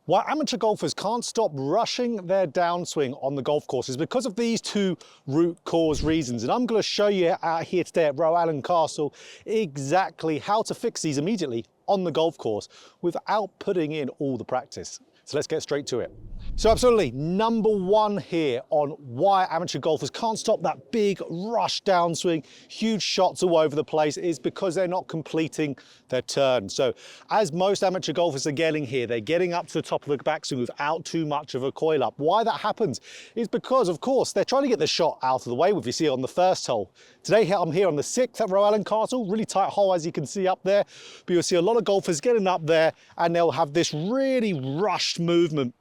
Why amateur golfers can't stop rushing their downswing on the golf course is because of these two root cause reasons. And I'm going to show you out here today at Roe Allen Castle exactly how to fix these immediately on the golf course without putting in all the practice. So let's get straight to it. So absolutely, number one here on why amateur golfers can't stop that big rush downswing, huge shots all over the place, is because they're not completing their turn. So as most amateur golfers are getting here, they're getting up to the top of the backswing without too much of a coil up. Why that happens is because, of course, they're trying to get the shot out of the way, which you see on the first hole. Today I'm here on the 6th at Roe Allen Castle, really tight hole as you can see up there, but you'll see a lot of golfers getting up there and they'll have this really rushed movement.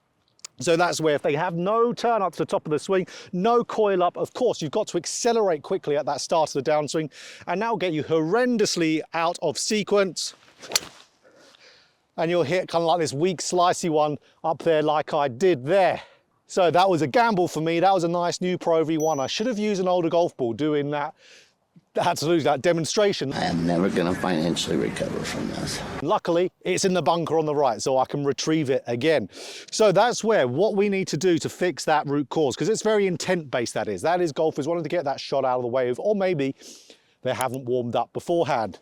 So that's where if they have no turn up to the top of the swing, no coil up, of course, you've got to accelerate quickly at that start of the downswing, and that'll get you horrendously out of sequence. And you'll hit kind of like this weak, slicey one up there like I did there. So that was a gamble for me. That was a nice new Pro V1. I should have used an older golf ball doing that. I had to lose that demonstration. I am never going to financially recover from this. Luckily, it's in the bunker on the right, so I can retrieve it again. So that's where what we need to do to fix that root cause, because it's very intent-based, that is. That is golfers wanting to get that shot out of the way of, or maybe they haven't warmed up beforehand.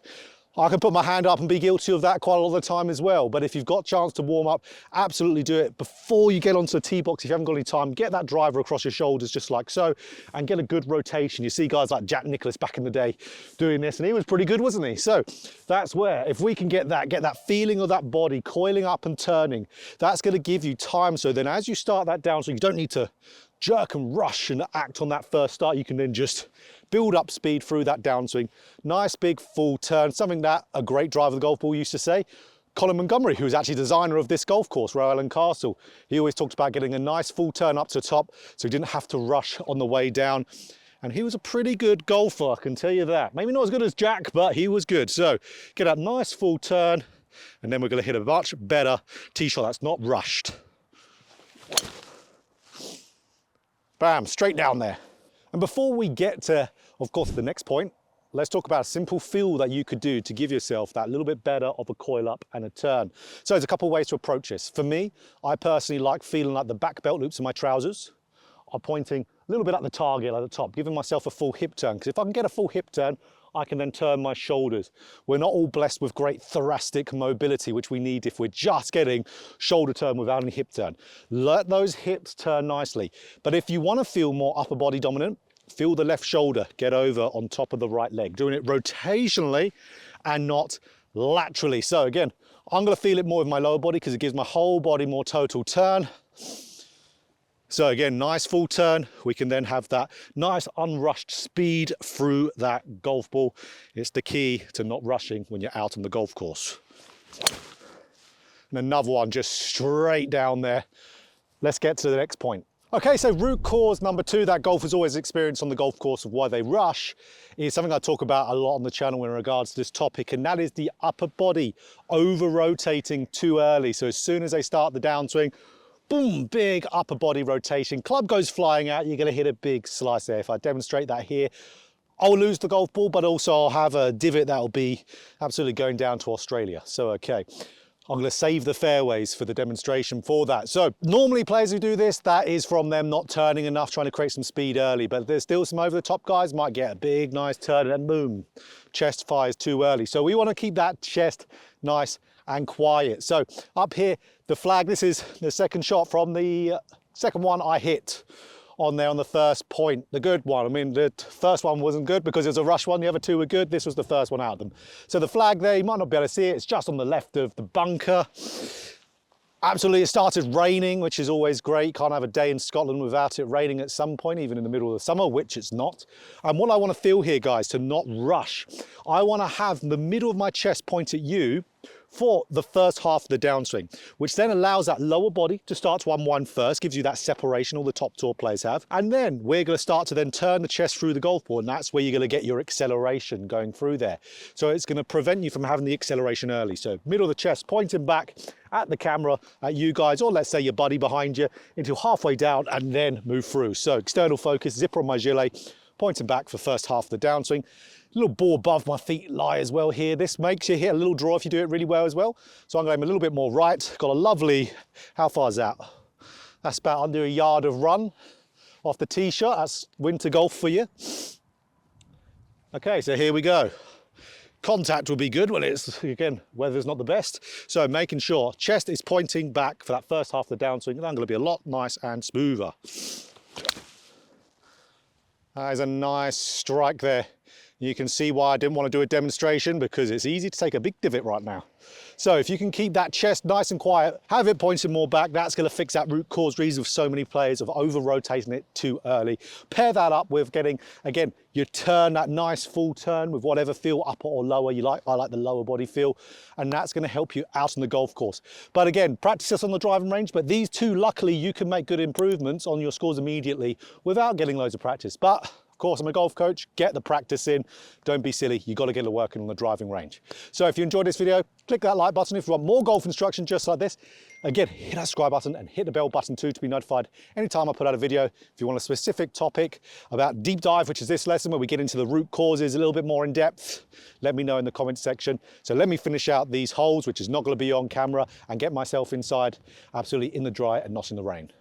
I can put my hand up and be guilty of that quite a lot of the time as well. But if you've got a chance to warm up, absolutely do it before you get onto the tee box. If you haven't got any time, get that driver across your shoulders just like so and get a good rotation. You see guys like Jack Nicklaus back in the day doing this, and he was pretty good, wasn't he? So that's where, if we can get that feeling of that body coiling up and turning, that's going to give you time. So then as you start that downswing, you don't need to jerk and rush and act on that first start. You can then just build up speed through that downswing. Nice big full turn, something that a great driver of the golf ball used to say. Colin Montgomery, who was actually designer of this golf course, Roe Allen Castle, he always talked about getting a nice full turn up to the top so he didn't have to rush on the way down. And he was a pretty good golfer, I can tell you that. Maybe not as good as Jack, but he was good. So get that nice full turn, and then we're going to hit a much better tee shot that's not rushed. Bam, straight down there. And before we get to, of course, the next point, let's talk about a simple feel that you could do to give yourself that little bit better of a coil up and a turn. So there's a couple of ways to approach this. For me, I personally like feeling like the back belt loops of my trousers are pointing a little bit at the target at the top, giving myself a full hip turn. Because if I can get a full hip turn, I can then turn my shoulders. We're not all blessed with great thoracic mobility, which we need if we're just getting shoulder turn without any hip turn. Let those hips turn nicely. But if you want to feel more upper body dominant, feel the left shoulder get over on top of the right leg, doing it rotationally and not laterally. So again, I'm going to feel it more with my lower body because it gives my whole body more total turn. So again, nice full turn. We can then have that nice unrushed speed through that golf ball. It's the key to not rushing when you're out on the golf course. And another one just straight down there. Let's get to the next point. Okay, so root cause number 2 that golfers always experience on the golf course of why they rush is something I talk about a lot on the channel in regards to this topic, and that is the upper body over-rotating too early. So as soon as they start the downswing, boom, big upper body rotation. Club goes flying out, you're going to hit a big slice there. If I demonstrate that here, I'll lose the golf ball, but also I'll have a divot that'll be absolutely going down to Australia. So, okay. I'm going to save the fairways for the demonstration for that. So normally players who do this, that is from them not turning enough, trying to create some speed early, but there's still some over the top guys might get a big, nice turn and then boom, chest fires too early. So we want to keep that chest nice and quiet. So up here, the flag, this is the second shot from the second one I hit on there on the first point, the good one. I mean, the first one wasn't good because it was a rush one, the other two were good. This was the first one out of them. So the flag there, you might not be able to see it, it's just on the left of the bunker. Absolutely, it started raining, which is always great. Can't have a day in Scotland without it raining at some point, even in the middle of the summer, which it's not. And what I want to feel here, guys, to not rush, I want to have the middle of my chest point at you for the first half of the downswing, which then allows that lower body to start to unwind first, gives you that separation all the top tour players have. And then we're going to start to then turn the chest through the golf ball, and that's where you're going to get your acceleration going through there. So it's going to prevent you from having the acceleration early. So middle of the chest, pointing back at the camera, at you guys, or let's say your buddy behind you, until halfway down, and then move through. So external focus, zipper on my gilet, pointing back for the first half of the downswing. A little ball above my feet lie as well here. This makes you hit a little draw if you do it really well as well. So I'm going a little bit more right. Got a lovely, how far is that? That's about under a yard of run off the tee shot. That's winter golf for you. Okay, so here we go. Contact will be good when it's, again, weather's not the best. So making sure chest is pointing back for that first half of the downswing, and I'm going to be a lot nice and smoother. That is a nice strike there. You can see why I didn't want to do a demonstration, because it's easy to take a big divot right now. So if you can keep that chest nice and quiet, have it pointing more back, that's going to fix that root cause reason of so many players of over-rotating it too early. Pair that up with getting, again, your turn, that nice full turn with whatever feel, upper or lower you like. I like the lower body feel, and that's going to help you out on the golf course. But again, practice this on the driving range, but these two, luckily, you can make good improvements on your scores immediately without getting loads of practice. But of course, I'm a golf coach, get the practice in. Don't be silly, you got to get it working on the driving range. So if you enjoyed this video, click that like button. If you want more golf instruction just like this, again, hit that subscribe button and hit the bell button too to be notified anytime I put out a video. If you want a specific topic about deep dive, which is this lesson where we get into the root causes a little bit more in depth, let me know in the comments section. So let me finish out these holes, which is not going to be on camera, and get myself inside absolutely in the dry and not in the rain.